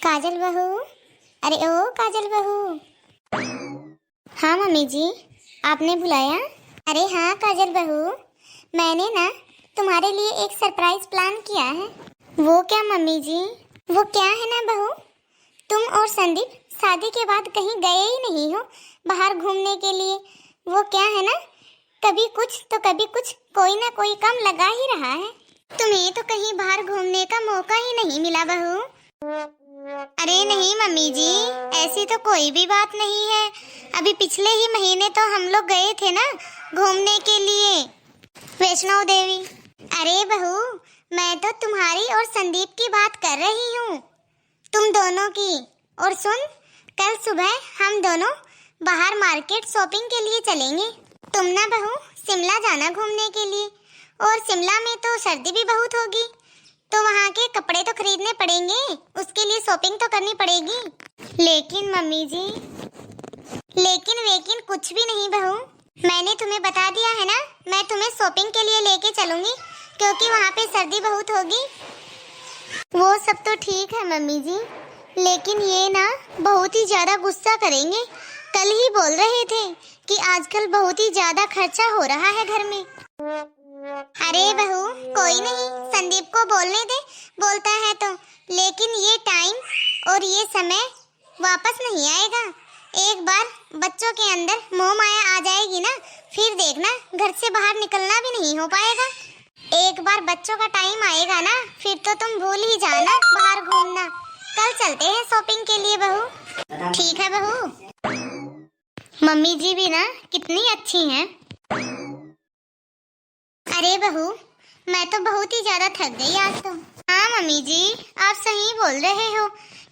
काजल बहू, अरे ओ काजल बहू। हाँ मम्मी जी, आपने बुलाया? अरे हाँ काजल बहू, मैंने ना तुम्हारे लिए एक सरप्राइज प्लान किया है। वो क्या मम्मी जी? वो क्या है ना बहू, तुम और संदीप शादी के बाद कहीं गए ही नहीं हो बाहर घूमने के लिए। वो क्या है ना, कभी कुछ तो कभी कुछ, कोई ना कोई काम लगा ही रहा है। तुम्हें तो कहीं बाहर घूमने का मौका ही नहीं मिला बहू। अरे नहीं मम्मी जी, ऐसी तो कोई भी बात नहीं है। अभी पिछले ही महीने तो हम लोग गए थे ना घूमने के लिए, वैष्णो देवी। अरे बहू, मैं तो तुम्हारी और संदीप की बात कर रही हूँ, तुम दोनों की। और सुन, कल सुबह हम दोनों बाहर मार्केट शॉपिंग के लिए चलेंगे। तुम ना बहू शिमला जाना घूमने के लिए, और शिमला में तो सर्दी भी बहुत होगी, तो वहाँ के कपड़े तो खरीदने पड़ेंगे, उसके लिए शॉपिंग तो करनी पड़ेगी। लेकिन मम्मी जी, लेकिन कुछ भी नहीं बहू, मैंने तुम्हें बता दिया है ना, मैं तुम्हें शॉपिंग के लिए लेके चलूंगी, क्योंकि वहाँ पे सर्दी बहुत होगी। वो सब तो ठीक है मम्मी जी, लेकिन ये ना बहुत ही ज्यादा गुस्सा करेंगे। कल ही बोल रहे थे कि आजकल बहुत ही ज्यादा खर्चा हो रहा है घर में। अरे बहू कोई नहीं, संदीप को बोलने दे, बोलता है तो। लेकिन ये टाइम और ये समय वापस नहीं आएगा। एक बार बच्चों के अंदर मोह माया आ जाएगी ना, फिर देखना घर से बाहर निकलना भी नहीं हो पाएगा। एक बार बच्चों का टाइम आएगा ना, फिर तो तुम भूल ही जाना बाहर घूमना। कल चलते हैं शॉपिंग के लिए बहू। ठीक है बहू। मम्मी जी भी ना कितनी अच्छी हैं। अरे बहू, मैं तो बहुत ही ज्यादा थक गई आज तो। हाँ मम्मी जी, आप सही बोल रहे हो,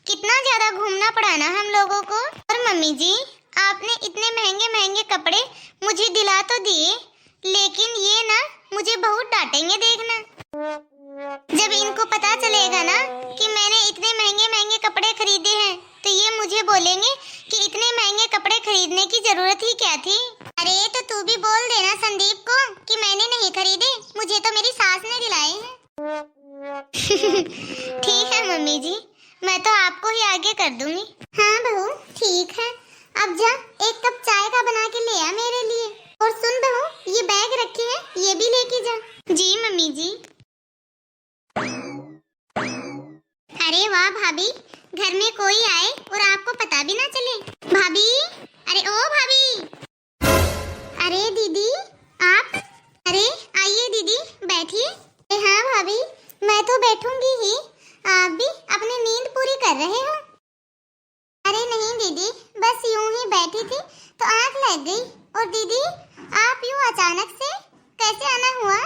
कितना ज्यादा घूमना पड़ा ना हम लोगों को। और मम्मी जी, आपने इतने महंगे महंगे कपड़े मुझे दिला तो दिए, लेकिन ये ना मुझे बहुत डांटेंगे देखना। जब इनको पता चलेगा ना कि मैंने इतने महंगे महंगे कपड़े खरीदे हैं, तो ये मुझे बोलेंगे कि इतने महंगे कपड़े खरीदने की जरूरत ही क्या थी। अरे तो तू भी बोल देना संदीप को कि मैंने नहीं खरीदे, मुझे तो मेरी सास ने दिलाए हैं। ठीक है मम्मी जी, मैं तो आपको ही आगे कर दूंगी। हाँ बहू ठीक है, अब जा एक कप चाय का बना के ले आ मेरे लिए। और सुन बहू, ये बैग रखे हैं, ये भी लेके जा। जी मम्मी जी। अरे वाह भाभी, घर में कोई आए और आपको पता भी ना चले। भाभी, अरे ओ भाभी। अरे दीदी आप, अरे आइए दीदी बैठिए। हाँ भाभी, मैं तो बैठूंगी ही, आप भी अपनी नींद पूरी कर रहे हो? अरे नहीं दीदी, बस यूं ही बैठी थी तो आंख लग गई। और दीदी आप यूं अचानक से कैसे आना हुआ?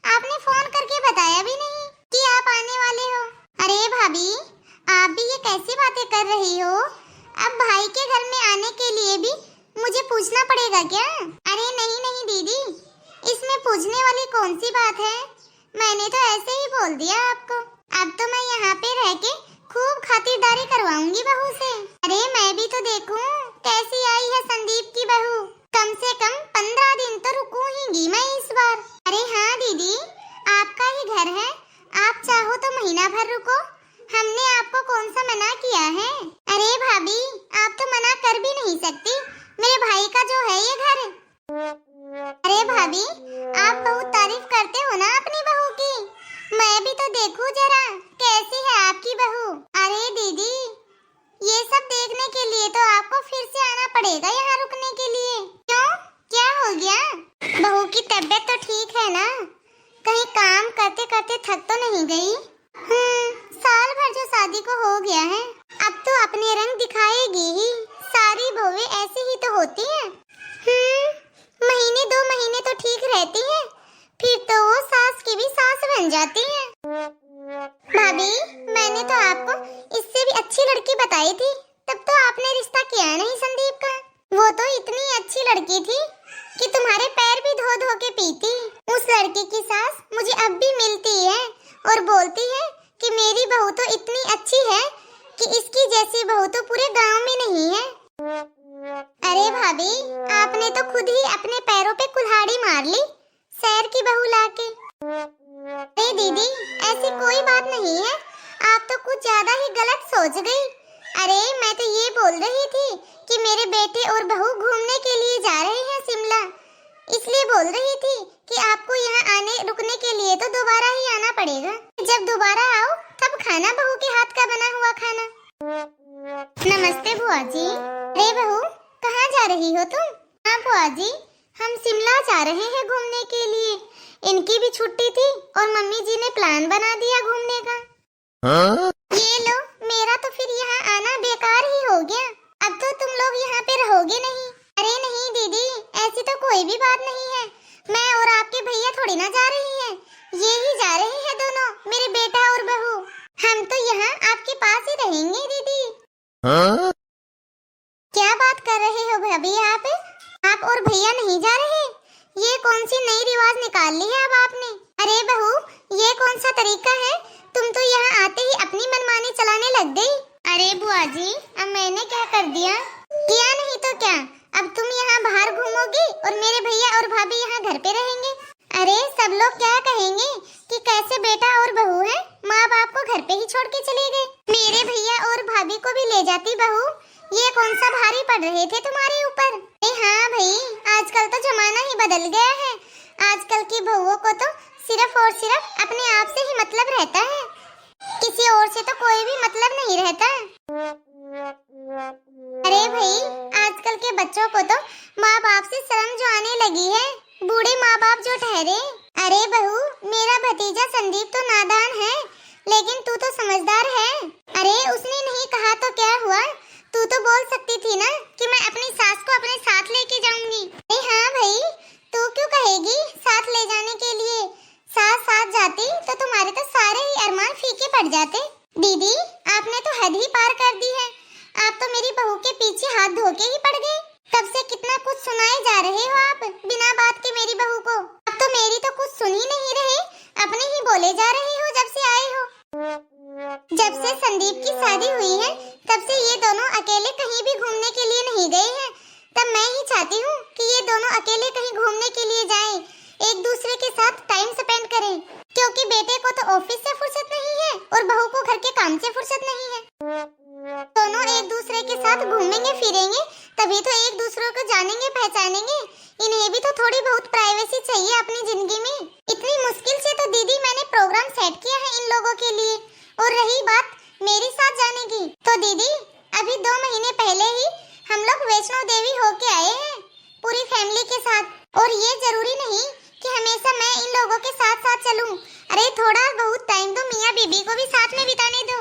आपने फोन करके बताया भी नहीं कि आप आने वाले हो। अरे भाभी, आप भी ये कैसी बातें कर रही हो? अब भाई के घर में आने के लिए भी मुझे पूछना पड़ेगा क्या? अरे नहीं नहीं दीदी, इसमें पूछने वाली कौन सी बात है, मैंने तो ऐसे ही बोल दिया आपको। अब तो मैं यहाँ पे रह के खूब खातिरदारी करवाऊंगी बहू से। अरे मैं भी तो देखूं कैसी आई है संदीप की बहू, कम से कम 15 दिन तो रुकूंगी मैं इस बार। अरे हाँ दीदी, आपका ही घर है, आप चाहो तो महीना भर रुको, हमने आपको कौन सा मना किया है। अरे भाभी, आप तो मना कर भी नहीं सकती, मेरे भाई का जो है ये घर। अरे भाभी, आप बहुत तारीफ करते हो ना अपनी बहू की, मैं भी तो देखूं जरा कैसी है आपकी बहू। अरे दीदी, ये सब देखने के लिए तो आपको फिर से आना पड़ेगा यहाँ रुकने के लिए। क्यों, क्या हो गया? बहू की तबीयत तो ठीक है ना? कहीं काम करते करते थक तो नहीं गई? साल भर जो शादी को हो गया है, अब तो अपने रंग दिखाएगी ही, सारी बहुएं ऐसी ही तो होती हैं। महीने 2 महीने तो ठीक रहती हैं, फिर तो वो सास की भी सास बन जाती हैं। भाभी, मैंने तो आपको इससे भी अच्छी लड़की बताई थी, तब तो आपने रिश्ता किया नहीं संदीप का। वो तो इतनी अच्छी लड़की थी कि तुम्हारे पैर भी धो धो के पीती। उस लड़की की सास मुझे अब भी मिलती है और बोलती है कि मेरी बहू तो इतनी अच्छी है कि इसकी जैसी बहू तो पूरे गांव में नहीं है। अरे भाभी, आपने तो खुद ही अपने पैरों पे कुल्हाड़ी मार ली शहर की बहू लाके। अरे दीदी, ऐसी कोई बात नहीं है, आप तो कुछ ज्यादा ही गलत सोच गई। अरे मैं तो ये बोल रही थी कि मेरे बेटे और बहू घूमने के लिए जा रहे हैं शिमला, इसलिए बोल रही थी कि आपको यहाँ आने रुकने के लिए तो दोबारा ही आना पड़ेगा। जब दोबारा आओ तब खाना बहू के हाथ का बना हुआ खाना। नमस्ते बुआ जी। अरे बहू, कहाँ जा रही हो तुम? हाँ बुआ जी, हम शिमला जा रहे हैं घूमने के लिए। इनकी भी छुट्टी थी और मम्मी जी ने प्लान बना दिया घूमने का। हाँ? ये लो, मेरा तो फिर यहाँ आना बेकार ही हो गया। अब तो तुम लोग यहाँ पे रहोगे नहीं। अरे नहीं दीदी, ऐसी तो कोई भी बात नहीं है। मैं और आपके भैया थोड़ी ना जा रही हैं, ये ही जा रहे हैं दोनों, मेरे बेटा और बहू। हम तो यहाँ आपके पास ही रहेंगे दीदी। हाँ? क्या बात कर रहे हो भाभी आप और भैया नहीं जा रहे? ये कौन सी नई रिवाज निकाल ली है अब आपने? अरे बहू, ये कौन सा तरीका है? तुम तो यहाँ आते ही अपनी मनमानी चलाने लग गई। अरे बुआ जी, अब मैंने क्या कर दिया? किया नहीं तो क्या, अब तुम यहाँ बाहर घूमोगी और मेरे भैया और भाभी यहाँ घर पे रहेंगे। अरे सब लोग क्या कहेंगे कि कैसे बेटा और बहू है, माँ बाप को घर पे ही छोड़ के चले गए। मेरे भैया और भाभी को भी ले जाती बहू, ये कौन सा भारी पड़ रहे थे तुम्हारे ऊपर? हाँ भाई, आजकल तो जमाना ही बदल गया है। आजकल की बहुओं को तो सिर्फ और सिर्फ अपने आप से ही मतलब रहता है, किसी और से तो कोई भी मतलब नहीं रहता। अरे भाई, आजकल के बच्चों को तो माँ बाप से शर्म जो आने लगी है, बूढ़े माँ बाप जो ठहरे। अरे बहू, मेरा भतीजा संदीप तो नादान है, लेकिन तू तो समझदार है। अरे उसने नहीं कहा तो क्या हुआ, तू तो बोल सकती थी ना कि मैं अपनी सास को अपने साथ लेके जाऊंगी। हाँ भाई, तू क्यों कहेगी साथ ले जाने के लिए? साथ साथ जाती तो तुम्हारे तो सारे ही अरमान फीके पड़ जाते। दीदी, आपने तो हद ही पार कर दी है। आप तो मेरी बहू के पीछे हाथ धो के ही पड़ गए। तब से कितना कुछ सुनाए जा रहे हो आप बिना बात के मेरी बहू को। अब तो मेरी तो कुछ सुन ही नहीं रहे, अपने ही बोले जा रहे हो जब से आए हो। जब से संदीप की शादी हुई है, तब से ये दोनों अकेले कहीं भी घूमने के लिए नहीं गए हैं। तब मैं ही चाहती हूँ कि ये दोनों अकेले कहीं घूमने के लिए जाएं, एक दूसरे के साथ टाइम स्पेंड करें, क्योंकि बेटे को तो ऑफिस से फुर्सत नहीं है और बहू को घर के काम से फुर्सत नहीं है। दोनों एक दूसरे के साथ घूमेंगे फिरेंगे, तभी तो एक दूसरे को जानेंगे पहचानेंगे। इन्हें भी तो थोड़ी बहुत प्राइवेसी चाहिए अपनी जिंदगी में। इतनी मुश्किल से तो दीदी मैंने प्रोग्राम सेट किया है इन लोगों के लिए, और रही बात मेरे साथ जाने की, तो दीदी अभी 2 महीने पहले ही हम लोग वैष्णो देवी होके आए हैं पूरी फैमिली के साथ। और ये जरूरी नहीं कि हमेशा मैं इन लोगों के साथ साथ चलूं। अरे थोड़ा बहुत टाइम तो मियाँ बीबी को भी साथ में बिताने दो।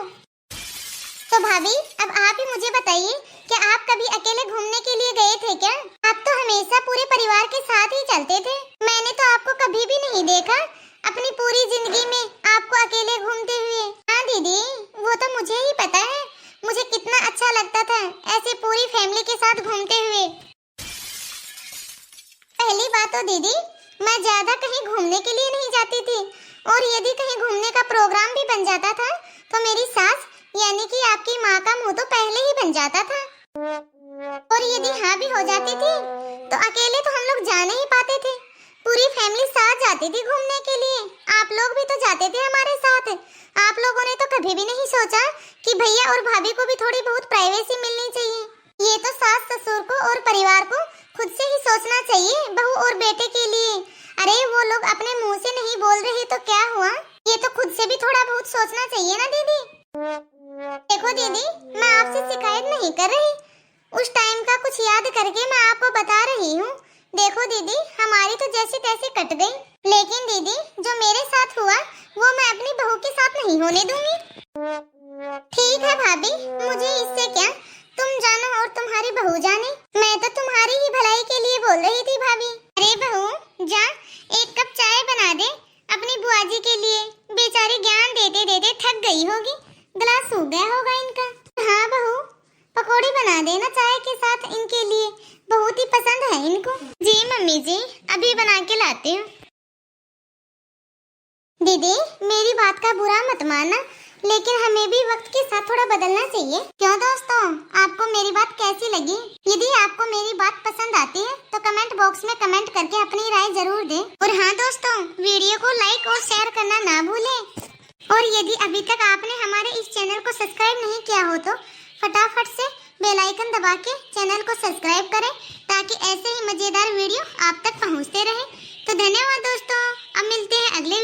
तो भाभी, अब आप ही मुझे बताइए कि आप कभी अकेले घूमने के लिए गए थे क्या? आप तो हमेशा पूरे परिवार के साथ ही चलते थे। मैंने तो आपको कभी भी नहीं देखा अपनी पूरी जिंदगी में आपको अकेले घूमते हुए। हाँ दीदी, वो तो मुझे ही पता है, मुझे कितना अच्छा लगता था ऐसे पूरी फैमिली के साथ घूमते हुए। पहली बात तो दीदी, मैं ज्यादा कहीं घूमने के लिए नहीं जाती थी, और यदि कहीं घूमने का प्रोग्राम भी बन जाता था तो मेरी सास यानी कि आपकी माँ का मुंह तो पहले ही बन जाता था। और यदि हाँ भी हो जाती थी तो अकेले तो हम लोग जा नहीं पाते थे, पूरी फैमिली साथ जाती थी घूमने के लिए। आप लोग भी तो जाते थे हमारे साथ। आप लोगों ने तो कभी भी नहीं सोचा कि भैया और भाभी को भी थोड़ी बहुत प्राइवेसी मिलनी चाहिए। ये तो सास ससुर को और परिवार को खुद से ही सोचना चाहिए बहू और बेटे के लिए। अरे वो लोग अपने मुंह से नहीं बोल रहे तो क्या हुआ, ये तो खुद से भी थोड़ा बहुत सोचना चाहिए ना दीदी। देखो दीदी, मैं आपसे शिकायत नहीं कर रही, उस टाइम का कुछ याद करके मैं आपको बता रही हूँ। देखो दीदी, हमारी तो जैसे तैसे कट गई, लेकिन दीदी जो मेरे साथ हुआ वो मैं अपनी बहू के साथ नहीं होने दूंगी। ठीक है भाभी, मुझे इससे क्या, तुम जानो और तुम्हारी बहू जाने, मैं तो तुम्हारी ही भलाई के लिए बोल रही थी भाभी। अरे बहू जा, एक कप चाय बना दे अपनी बुआ जी के लिए, बेचारी ज्ञान देते देते थक गई होगी, गला सूख गया होगा इनका। हाँ बहू, पकौड़ी बना देना चाय के साथ इनके लिए, बहुत ही पसंद है इनको। जी मम्मी जी, अभी बना के लाती हूँ। दीदी मेरी बात का बुरा मत मानना, लेकिन हमें भी वक्त के साथ थोड़ा बदलना चाहिए। क्यों दोस्तों, आपको मेरी बात कैसी लगी? यदि आपको मेरी बात पसंद आती है तो कमेंट बॉक्स में कमेंट करके अपनी राय जरूर दें। और हाँ दोस्तों, वीडियो को लाइक और शेयर करना ना भूलें। और यदि अभी तक आपने हमारे इस चैनल को सब्सक्राइब नहीं किया हो तो फटाफट से बेल आइकन दबा के चैनल को सब्सक्राइब करें ताकि ऐसे ही मजेदार वीडियो आप तक पहुंचते रहे। तो धन्यवाद दोस्तों, अब मिलते हैं अगले